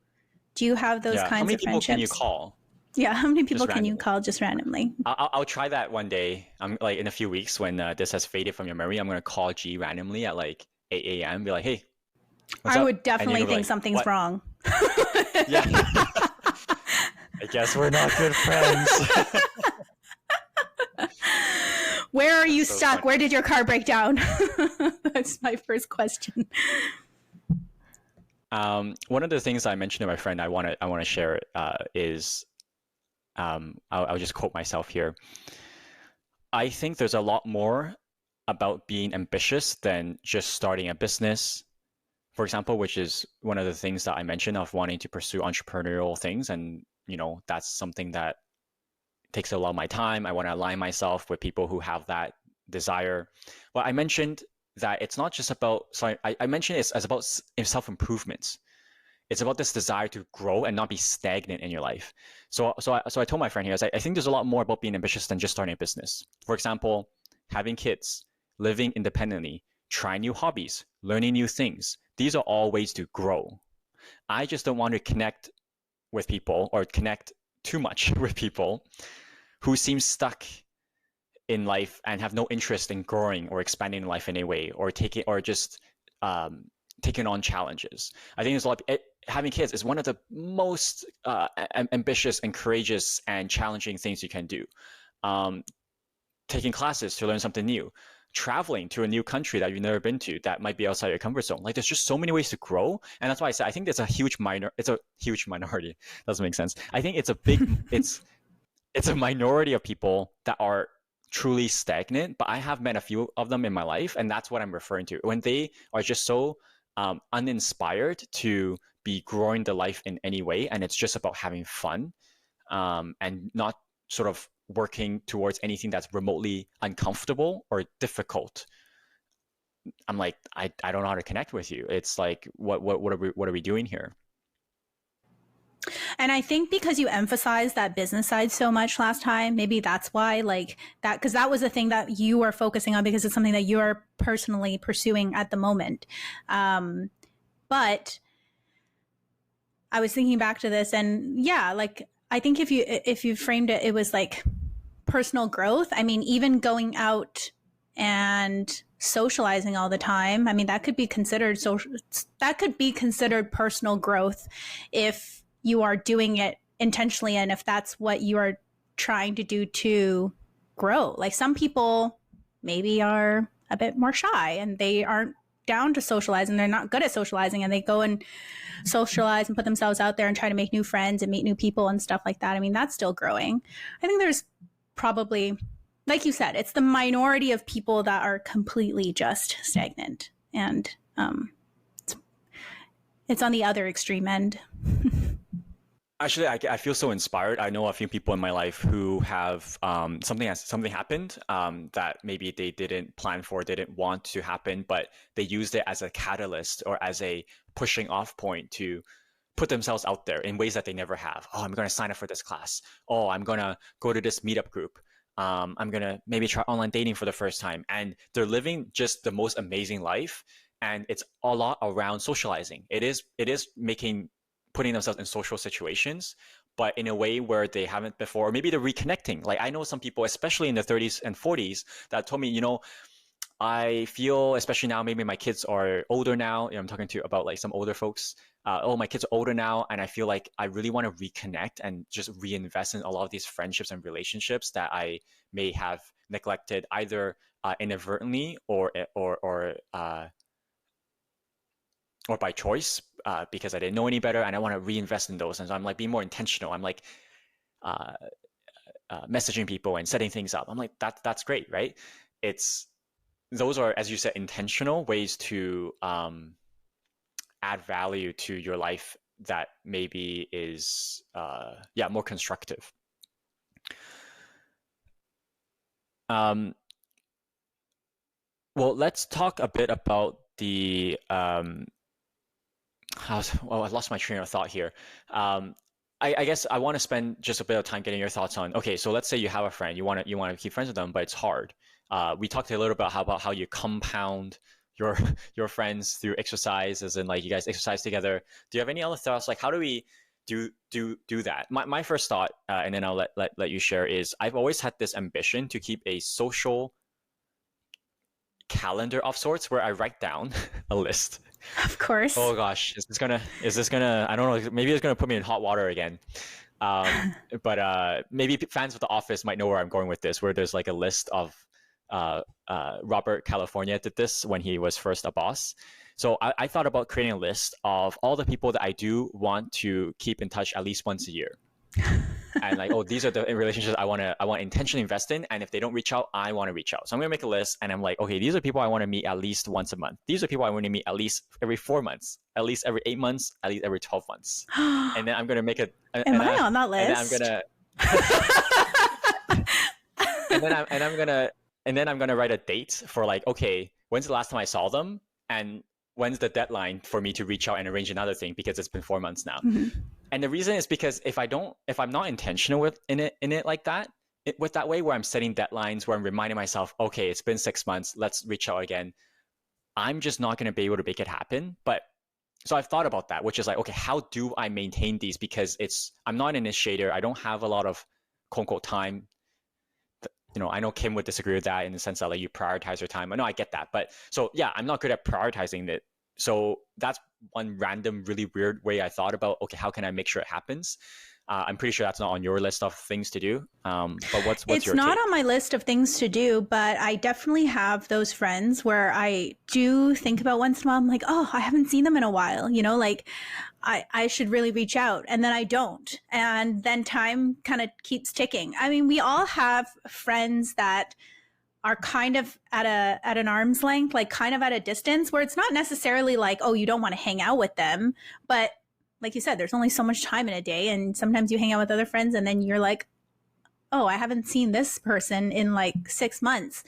Do you have those yeah. How kinds many of people can you friendships? call Yeah, how many people just can you randomly? call just randomly? I'll try that one day. I'm like in a few weeks when this has faded from your memory. I'm gonna call G randomly at like 8 a.m. Be like, hey, what's I would up? And you're definitely gonna be think like, something's what? wrong. Yeah. I guess we're not good friends. Where are That's you so stuck? funny. Where did your car break down? That's my first question. One of the things I mentioned to my friend I want to share is I'll just quote myself here. I think there's a lot more about being ambitious than just starting a business, for example, which is one of the things that I mentioned of wanting to pursue entrepreneurial things. And, that's something that takes a lot of my time. I want to align myself with people who have that desire. But I mentioned that it's not just about, sorry, I mentioned it's as about self improvements. It's about this desire to grow and not be stagnant in your life. So I told my friend here, I think there's a lot more about being ambitious than just starting a business. For example, having kids, living independently, trying new hobbies, learning new things. These are all ways to grow. I just don't want to connect with people or connect too much with people who seem stuck in life and have no interest in growing or expanding life in a way or just um, taking on challenges. I think there's a lot. Having kids is one of the most ambitious and courageous and challenging things you can do. Um, Taking classes to learn something new, traveling to a new country that you've never been to that might be outside your comfort zone. Like there's just so many ways to grow, and that's why I say I think it's a huge minor. It's a huge minority. Doesn't make sense. I think it's a minority of people that are truly stagnant, but I have met a few of them in my life, and that's what I'm referring to. When they are just so uninspired to be growing the life in any way, and it's just about having fun and not sort of working towards anything that's remotely uncomfortable or difficult. I'm like, I don't know how to connect with you. It's like, what are we doing here? And I think because you emphasized that business side so much last time, maybe that's why, like that, because that was the thing that you are focusing on because it's something that you're personally pursuing at the moment. But I was thinking back to this, and yeah, like I think if you framed it, it was like personal growth. I mean, even going out and socializing all the time. I mean, that could be considered social. That could be considered personal growth if you are doing it intentionally and if that's what you are trying to do to grow. Like some people maybe are a bit more shy and they aren't down to socialize and they're not good at socializing and they go and socialize and put themselves out there and try to make new friends and meet new people and stuff like that. I mean, that's still growing. I think there's probably, like you said, it's the minority of people that are completely just stagnant. And it's on the other extreme end. Actually, I feel so inspired. I know a few people in my life who have something happened that maybe they didn't plan for, didn't want to happen, but they used it as a catalyst or as a pushing off point to put themselves out there in ways that they never have. Oh, I'm going to sign up for this class. Oh, I'm going to go to this meetup group. I'm going to maybe try online dating for the first time. And they're living just the most amazing life. And it's a lot around socializing. It is putting themselves in social situations, but in a way where they haven't before. Or maybe they're reconnecting. Like I know some people, especially in their 30s and 40s, that told me, I feel, especially now, maybe my kids are older now. I'm talking to you about like some older folks. Oh, my kids are older now, and I feel like I really want to reconnect and just reinvest in a lot of these friendships and relationships that I may have neglected either inadvertently or by choice because I didn't know any better, and I want to reinvest in those. And so I'm like being more intentional. I'm like uh, messaging people and setting things up. I'm like that's great, right? It's those are, as you said, intentional ways to add value to your life that maybe is more constructive. Um, well, let's talk a bit about the I lost my train of thought here. Um, I guess I want to spend just a bit of time getting your thoughts on, okay, so let's say you have a friend, you want to keep friends with them, but it's hard. We talked a little about how you compound your your friends through exercise, as in like you guys exercise together. Do you have any other thoughts? Like how do we do that? My first thought, and then I'll let you share, is I've always had this ambition to keep a social calendar of sorts where I write down a list. Of course. Oh gosh, is this gonna, I don't know, maybe it's gonna put me in hot water again. But maybe fans of The Office might know where I'm going with this, where there's like a list of Robert California did this when he was first a boss. So I thought about creating a list of all the people that I do want to keep in touch at least once a year. And like, oh, these are the relationships I want to intentionally invest in, and if they don't reach out, I want to reach out. So I'm gonna make a list, and I'm like, okay, these are people I want to meet at least once a month. These are people I want to meet at least every 4 months, at least every 8 months, at least every 12 months. And then I'm gonna make a. Am I on that list? And then I'm gonna write a date for like, okay, when's the last time I saw them, and when's the deadline for me to reach out and arrange another thing, because it's been 4 months now. Mm-hmm. And the reason is because if I'm not intentional with in it like that, with that way where I'm setting deadlines, where I'm reminding myself, okay, it's been 6 months, let's reach out again, I'm just not going to be able to make it happen. But so I've thought about that, which is like, okay, how do I maintain these? Because I'm not an initiator. I don't have a lot of quote unquote time. I know Kim would disagree with that in the sense that like you prioritize your time. I know I get that, but so yeah, I'm not good at prioritizing it. So that's one random, really weird way I thought about, okay, how can I make sure it happens? I'm pretty sure that's not on your list of things to do. But what's it's your not take? on my list of things to do, but I definitely have those friends where I do think about once in a while. I'm like, oh, I haven't seen them in a while. Like I should really reach out, and then I don't. And then time kind of keeps ticking. I mean, we all have friends that are kind of at an arm's length, like kind of at a distance, where it's not necessarily like, oh, you don't want to hang out with them, but like you said, there's only so much time in a day, and sometimes you hang out with other friends and then you're like, oh, I haven't seen this person in like 6 months.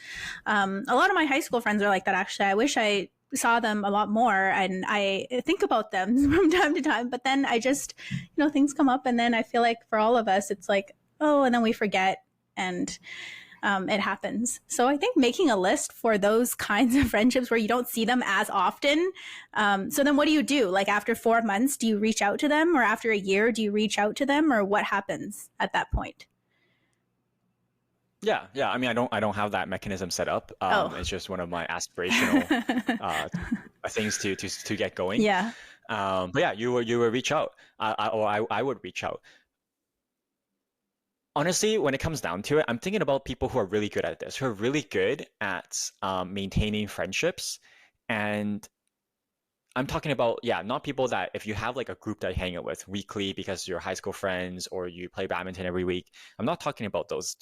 A lot of my high school friends are like that, actually. I wish I saw them a lot more, and I think about them from time to time, but then I just, things come up, and then I feel like for all of us, it's like, oh, and then we forget, and it happens. So I think making a list for those kinds of friendships where you don't see them as often. So then what do you do? Like after 4 months, do you reach out to them? Or after a year, do you reach out to them? Or what happens at that point? Yeah. I mean, I don't have that mechanism set up. It's just one of my aspirational things to get going. Yeah. But yeah, you will reach out, or I would reach out. Honestly, when it comes down to it, I'm thinking about people who are really good at this, who are really good at maintaining friendships. And I'm talking about, yeah, not people that if you have like a group that you hang out with weekly because you're high school friends or you play badminton every week. I'm not talking about those.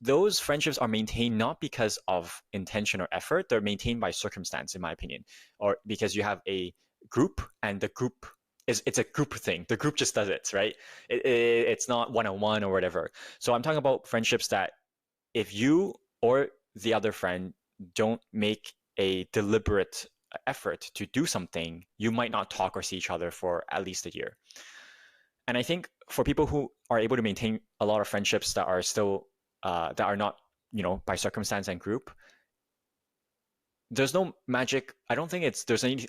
Those friendships are maintained not because of intention or effort. They're maintained by circumstance, in my opinion, or because you have a group, and the group it's a group thing. The group just does it, right? It's not one-on-one or whatever. So I'm talking about friendships that if you or the other friend don't make a deliberate effort to do something, you might not talk or see each other for at least a year. And I think for people who are able to maintain a lot of friendships that are still that are not, by circumstance and group, there's no magic. I don't think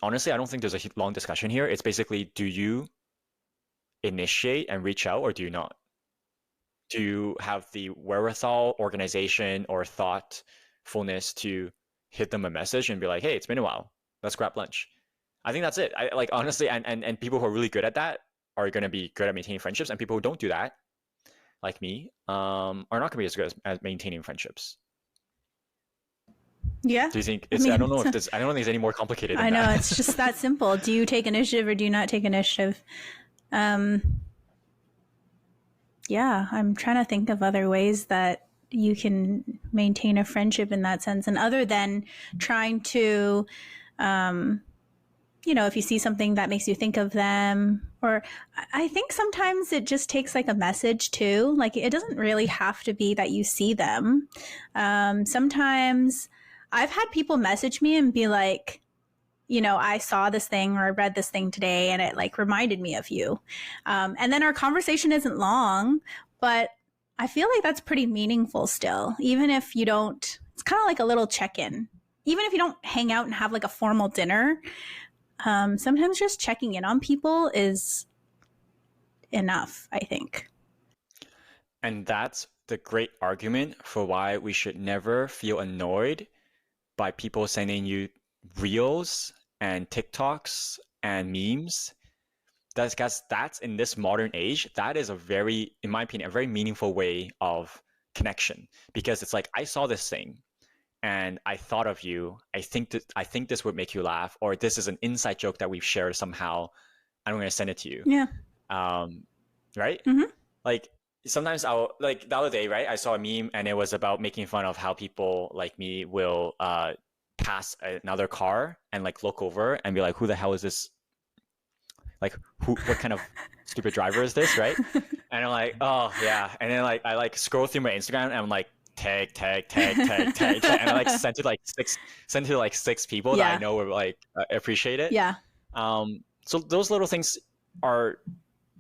honestly, I don't think there's a long discussion here. It's basically, do you initiate and reach out, or do you not? Do you have the wherewithal, organization, or thoughtfulness to hit them a message and be like, hey, it's been a while, let's grab lunch? I think that's it. I like, honestly, and people who are really good at that are going to be good at maintaining friendships, and people who don't do that, like me, are not going to be as good at maintaining friendships. Yeah. Do you think I don't know if I don't think it's any more complicated than I know, that. it's just that simple. Do you take initiative or do you not take initiative? Yeah, I'm trying to think of other ways that you can maintain a friendship in that sense. And other than trying to, if you see something that makes you think of them, or I think sometimes it just takes like a message too. Like it doesn't really have to be that you see them. Sometimes I've had people message me and be like, I saw this thing or I read this thing today and it like reminded me of you. And then our conversation isn't long, but I feel like that's pretty meaningful still, even if you don't, it's kind of like a little check in. Even if you don't hang out and have like a formal dinner, sometimes just checking in on people is enough, I think. And that's the great argument for why we should never feel annoyed by people sending you reels and TikToks and memes. That's in this modern age, that is a very, in my opinion, a very meaningful way of connection. Because it's like, I saw this thing and I thought of you. I think this would make you laugh, or this is an inside joke that we've shared somehow. I'm going to send it to you. Yeah. Right? Mm-hmm. Like sometimes I'll like the other day, right? I saw a meme and it was about making fun of how people like me will pass another car and like look over and be like, who the hell is this? Like what kind of stupid driver is this, right? And I'm like, oh yeah. And then like I like scroll through my Instagram and I'm like, tag, and I like sent to like six people that I know would like appreciate it. Yeah. So those little things are,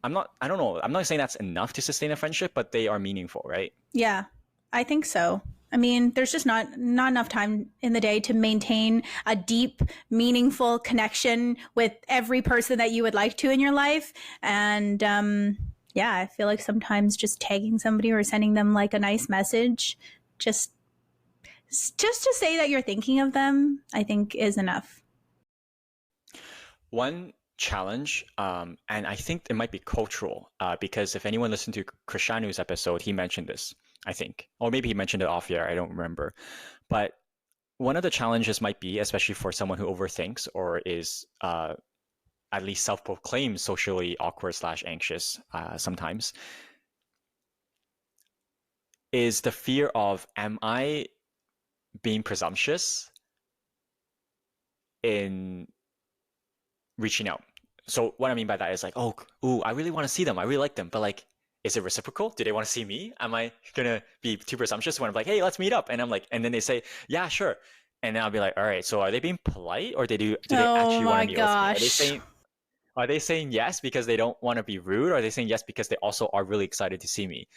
I don't know. I'm not saying that's enough to sustain a friendship, but they are meaningful, right? Yeah, I think so. I mean, there's just not enough time in the day to maintain a deep, meaningful connection with every person that you would like to in your life. And yeah, I feel like sometimes just tagging somebody or sending them like a nice message, just to say that you're thinking of them, I think is enough. One challenge, and I think it might be cultural, because if anyone listened to Krishanu's episode, he mentioned this, I think. Or maybe he mentioned it off air, I don't remember. But one of the challenges might be, especially for someone who overthinks or is at least self-proclaimed socially awkward / anxious sometimes, is the fear of, am I being presumptuous in reaching out? So what I mean by that is like, oh, ooh, I really want to see them. I really like them. But like, is it reciprocal? Do they want to see me? Am I gonna be too presumptuous when I'm like, hey, let's meet up? And I'm like, and then they say, yeah, sure. And then I'll be like, all right, so are they being polite or do they actually want to meet with me? Are they saying yes because they don't want to be rude? Or are they saying yes because they also are really excited to see me?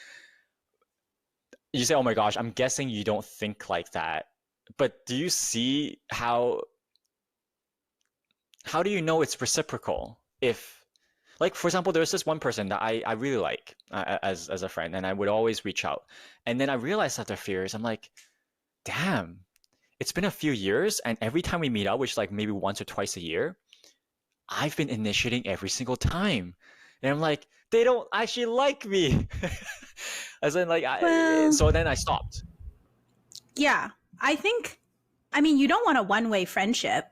You say, oh my gosh, I'm guessing you don't think like that. But do you see how do you know it's reciprocal? If, like, for example, there's this one person that I really like as a friend, and I would always reach out. And then I realized that their fears, I'm like, damn, it's been a few years, and every time we meet up, which is like maybe once or twice a year, I've been initiating every single time. And I'm like, they don't actually like me. As in, like, so then I stopped. Yeah, I mean, you don't want a one-way friendship.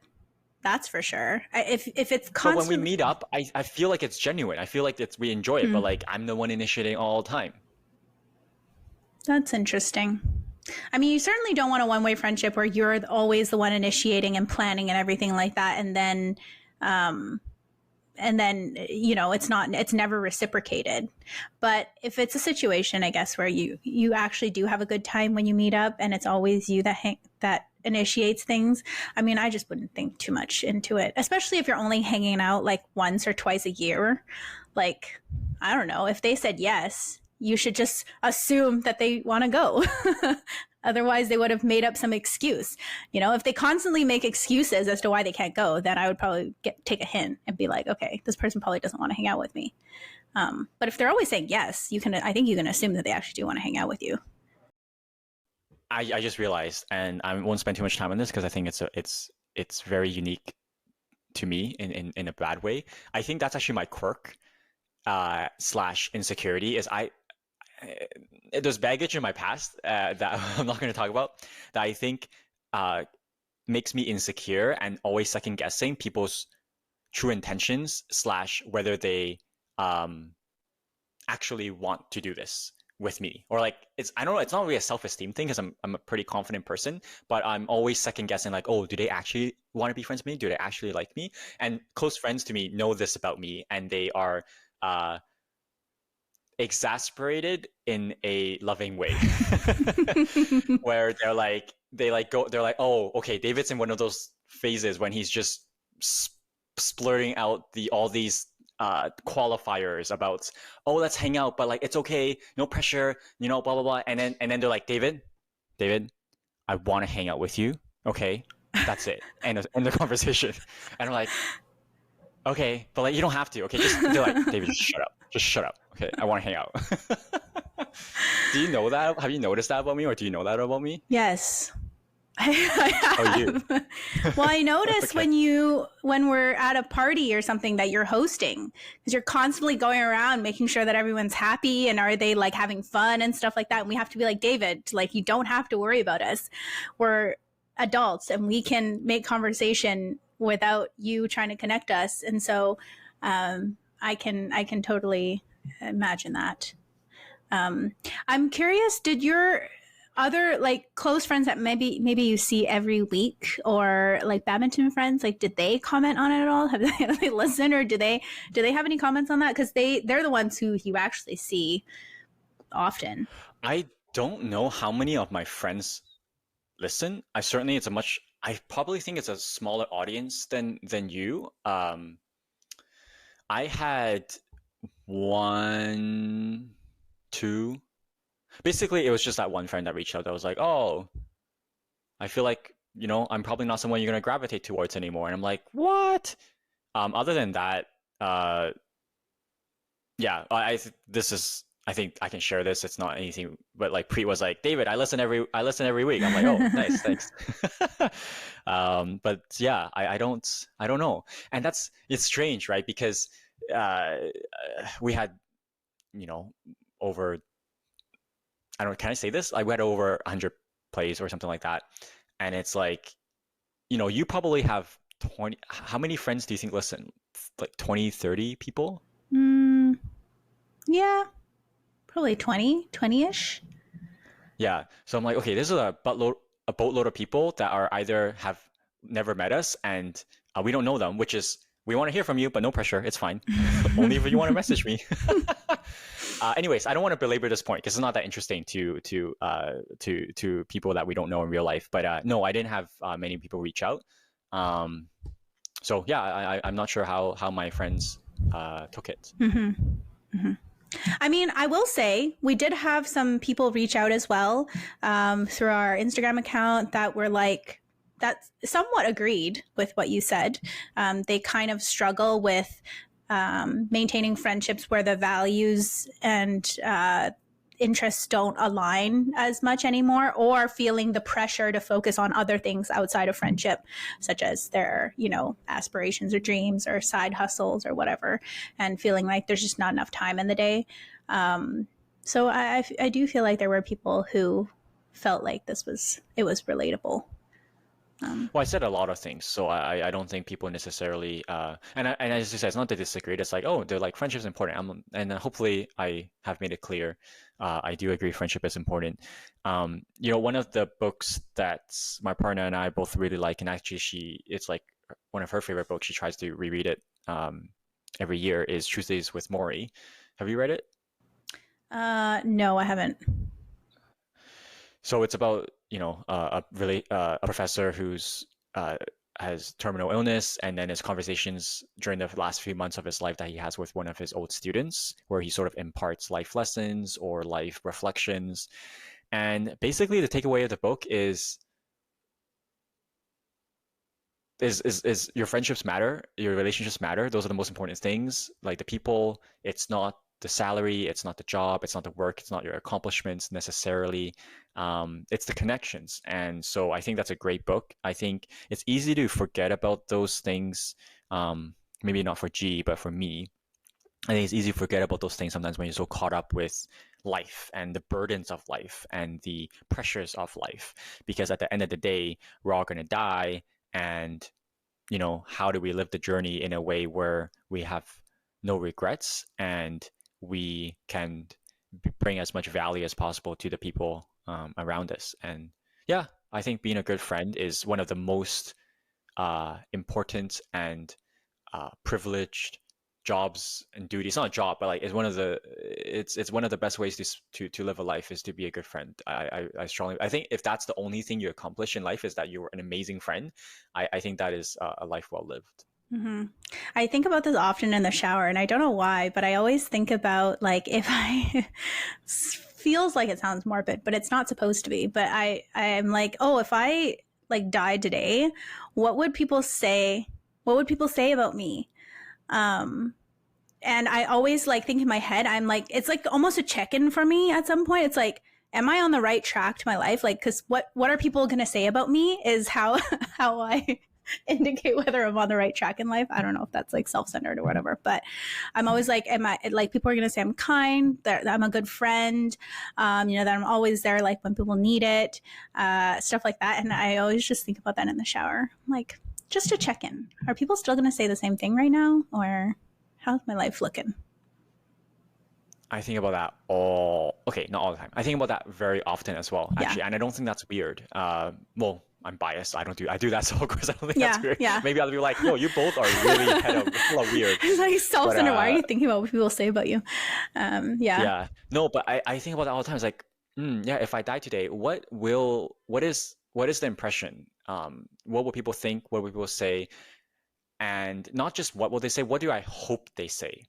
That's for sure. If it's constant. But when we meet up, I feel like it's genuine. I feel like we enjoy it, but like I'm the one initiating all the time. That's interesting. I mean, you certainly don't want a one-way friendship where you're always the one initiating and planning and everything like that, and then it's never reciprocated. But if it's a situation, I guess, where you actually do have a good time when you meet up and it's always you that initiates things, I mean, I just wouldn't think too much into it, especially if you're only hanging out like once or twice a year. Like, I don't know, if they said yes, you should just assume that they want to go. Otherwise, they would have made up some excuse. If they constantly make excuses as to why they can't go, then I would probably take a hint and be like, okay, this person probably doesn't want to hang out with me. But if they're always saying yes, I think you can assume that they actually do want to hang out with you. I just realized, and I won't spend too much time on this because I think it's very unique to me in a bad way. I think that's actually my quirk / insecurity is there's baggage in my past that I'm not going to talk about that I think makes me insecure and always second guessing people's true intentions / whether they actually want to do this with me, or like I don't know, it's not really a self-esteem thing because I'm a pretty confident person, but I'm always second guessing like, oh, do they actually want to be friends with me? Do they actually like me? And close friends to me know this about me, and they are exasperated in a loving way where they're like, oh, okay, David's in one of those phases when he's just splurting out all these qualifiers about, oh, let's hang out, but like it's okay, no pressure, blah blah blah, and then they're like, David, I want to hang out with you, okay, that's it, end the conversation, and I'm like, okay, but like you don't have to, okay, just they're like, David, just shut up, okay, I want to hang out. Do you know that? Have you noticed that about me, or do you know that about me? Yes. Oh, you. Well, I notice Okay. when we're at a party or something that you're hosting, because you're constantly going around making sure that everyone's happy and are they like having fun and stuff like that. And we have to be like, David, like you don't have to worry about us. We're adults and we can make conversation without you trying to connect us. And so I can totally imagine that. I'm curious, did your other like close friends that maybe you see every week or like badminton friends, like did they comment on it at all? Have they listened, or do they have any comments on that? Because they're the ones who you actually see often. I don't know how many of my friends listen. I probably think it's a smaller audience than you. I had one, two. Basically, it was just that one friend that reached out that was like, "Oh, I feel like, I'm probably not someone you're gonna gravitate towards anymore." And I'm like, "What?" Other than that, uh, yeah, this is. I think I can share this. It's not anything, but like Preet was like, David, I listen every week. I'm like, oh, nice, thanks. But yeah, I don't know, and it's strange, right? Because uh, we had, you know, over I don't. Can I say this? Like we had over 100 plays or something like that, and it's like, you probably have 20. How many friends do you think listen? Like 20, 30 people? Mm, yeah, probably 20-ish. Yeah. So I'm like, okay, this is a boatload of people that are either have never met us and we don't know them, which is we want to hear from you, but no pressure. It's fine. Only if you want to message me. Anyways, I don't want to belabor this point because it's not that interesting to people that we don't know in real life. But no, I didn't have many people reach out. Um, so yeah, I'm not sure how my friends took it. I mean, I will say we did have some people reach out as well through our Instagram account that were like, that somewhat agreed with what you said. They kind of struggle with maintaining friendships where the values and interests don't align as much anymore, or feeling the pressure to focus on other things outside of friendship, such as their, aspirations or dreams or side hustles or whatever, and feeling like there's just not enough time in the day. So I do feel like there were people who felt like it was relatable. Well, I said a lot of things, so I don't think people necessarily and as you said, it's not to disagree. It's like, oh, they're like friendship's important. And hopefully I have made it clear. I do agree friendship is important. One of the books that my partner and I both really like, and actually it's like one of her favorite books. She tries to reread it every year. Is Tuesdays with Maury. Have you read it? No, I haven't. So it's about, a professor who's has terminal illness, and then his conversations during the last few months of his life that he has with one of his old students, where he sort of imparts life lessons or life reflections. And basically, the takeaway of the book is your friendships matter, your relationships matter. Those are the most important things. Like the people, it's not the salary, it's not the job, it's not the work, it's not your accomplishments necessarily. It's the connections. And so I think that's a great book. I think it's easy to forget about those things. Maybe not for G, but for me, I think it's easy to forget about those things sometimes when you're so caught up with life and the burdens of life and the pressures of life. Because at the end of the day, we're all going to die. And, how do we live the journey in a way where we have no regrets and we can bring as much value as possible to the people around us? And yeah, I think being a good friend is one of the most important and privileged jobs and duties. It's not a job, but like it's one of the best ways to live a life is to be a good friend. I strongly, I think if that's the only thing you accomplish in life is that you're an amazing friend, I think that is a life well lived. Hmm. I think about this often in the shower, and I don't know why, but I always think about like if I feels like it sounds morbid, but it's not supposed to be. But I'm like, oh, if I like died today, what would people say? What would people say about me? Um, and I always like think in my head, I'm like, it's like almost a check-in for me at some point. It's like, am I on the right track to my life? Like, because what are people going to say about me is how how I indicate whether I'm on the right track in life. I don't know if that's like self-centered or whatever, but I'm always like, am I like people are going to say I'm kind, that I'm a good friend, that I'm always there like when people need it, stuff like that. And I always just think about that in the shower, like just to check in. Are people still going to say the same thing right now, or how's my life looking? I think about that okay, not all the time. I think about that very often as well, Yeah. actually, and I don't think that's weird. Well, I'm biased. I do that, so of course I don't think that's Yeah. weird. Yeah. Maybe other people are like, yo, you both are really kind of hella weird. It's like But self-centered. Why are you thinking about what people say about you? Yeah. yeah, no, but I think about that all the time. It's like, yeah, if I die today, what is the impression? What will people think? What will people say? And not just what will they say, what do I hope they say?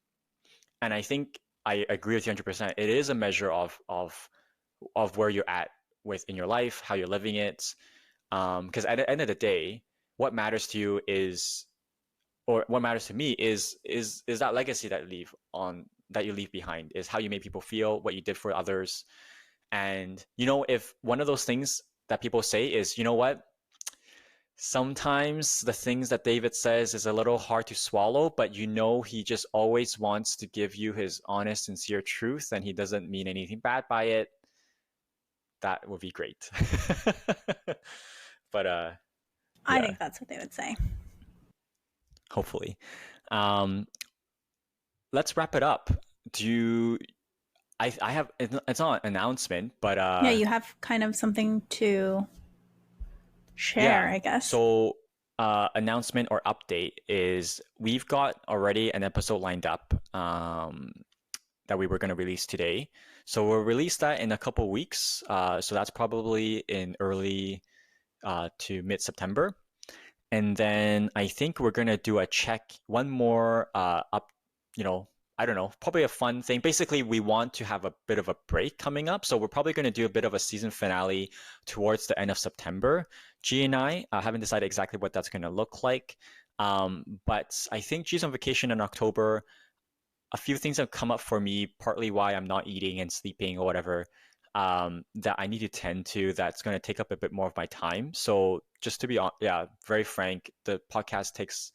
And I think I agree with you 100%. It is a measure of where you're at in your life, how you're living it. Because at the end of the day, what matters to you is, or what matters to me is that legacy that you leave behind, is how you made people feel, what you did for others. And if one of those things that people say is, you know what, sometimes the things that David says is a little hard to swallow, but he just always wants to give you his honest, sincere truth, and he doesn't mean anything bad by it. That would be great. But I yeah, think that's what they would say. hopefully. Um, let's wrap it up. Do you, I have, it's not an announcement, but Yeah, you have kind of something to share, yeah. I guess. So, announcement or update is we've got already an episode lined up that we were going to release today. So we'll release that in a couple weeks. So that's probably in early to mid-September. And then I think we're going to do one more I don't know, probably a fun thing. Basically, we want to have a bit of a break coming up. So we're probably going to do a bit of a season finale towards the end of September. G and I haven't decided exactly what that's going to look like. But I think G's on vacation in October. A few things have come up for me, partly why I'm not eating and sleeping or whatever, that I need to tend to, that's going to take up a bit more of my time. So just to be very frank, the podcast takes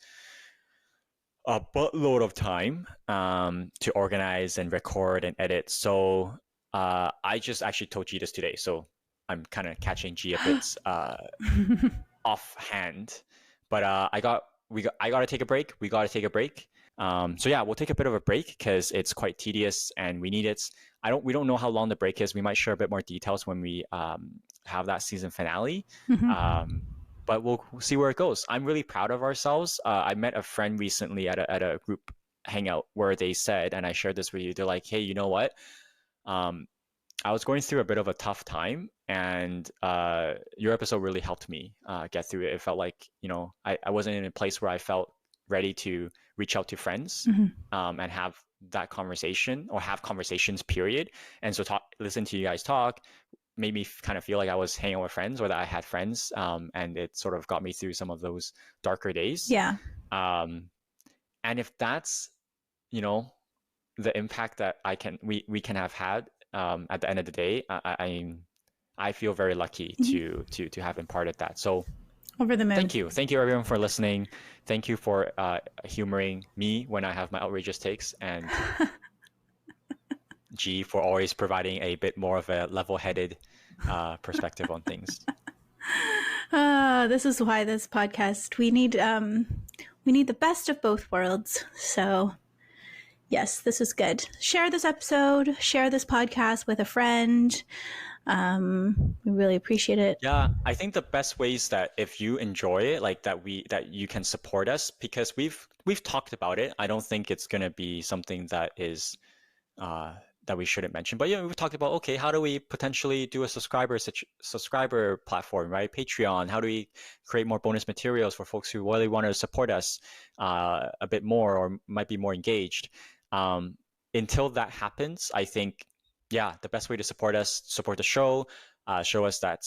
a buttload of time to organize and record and edit. So I just actually told G this today. So I'm kind of catching G a bit offhand. But I got to take a break. We got to take a break. So yeah, we'll take a bit of a break because it's quite tedious and we need it. We don't know how long the break is. We might share a bit more details when we have that season finale. But we'll see where it goes. I'm really proud of ourselves. I met a friend recently at a group hangout where they said, and I shared this with you, they're like, hey, you know what? I was going through a bit of a tough time, and your episode really helped me get through it. It felt like, I wasn't in a place where I felt ready to reach out to friends and have that conversation or have conversations, period. And so listen to you guys talk made me kind of feel like I was hanging out with friends or that I had friends. And it sort of got me through some of those darker days. Yeah. And if that's, the impact that we can have had at the end of the day, I feel very lucky to have imparted that. So over the moon. thank you everyone for listening. Thank you for humoring me when I have my outrageous takes, and G for always providing a bit more of a level-headed perspective on things. This is why this podcast, we need the best of both worlds. So yes, this is good. Share this episode, share this podcast with a friend. We really appreciate it. Yeah, I think the best ways that if you enjoy it, like that you can support us, because we've talked about it. I don't think it's gonna be something that is we shouldn't mention. But yeah, we've talked about, okay, how do we potentially do a subscriber platform, right? Patreon. How do we create more bonus materials for folks who really want to support us a bit more or might be more engaged? Until that happens, I think, yeah, the best way to support us, support the show, show us that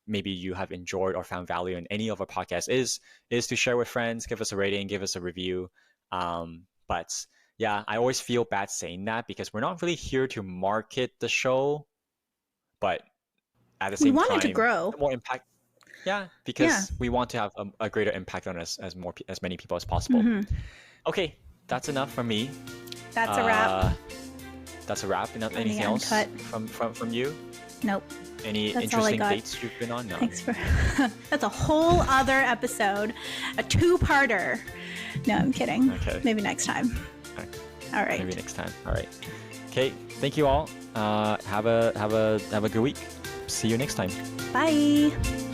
maybe you have enjoyed or found value in any of our podcasts is to share with friends, give us a rating, give us a review. But yeah, I always feel bad saying that because we're not really here to market the show, but at the We same want it to time, grow. more impact. Yeah, Yeah. because we want to have a greater impact on us as many people as possible. Okay, that's enough from me. That's a wrap. That's a wrap. Anything else from you? Nope. Any That's all I interesting got. dates you've been on? No. Thanks for. That's a whole other episode, a two-parter. No, I'm kidding. Okay. Maybe next time. Okay. All right. Maybe next time. All right. Okay. Thank you all. Have a good week. See you next time. Bye.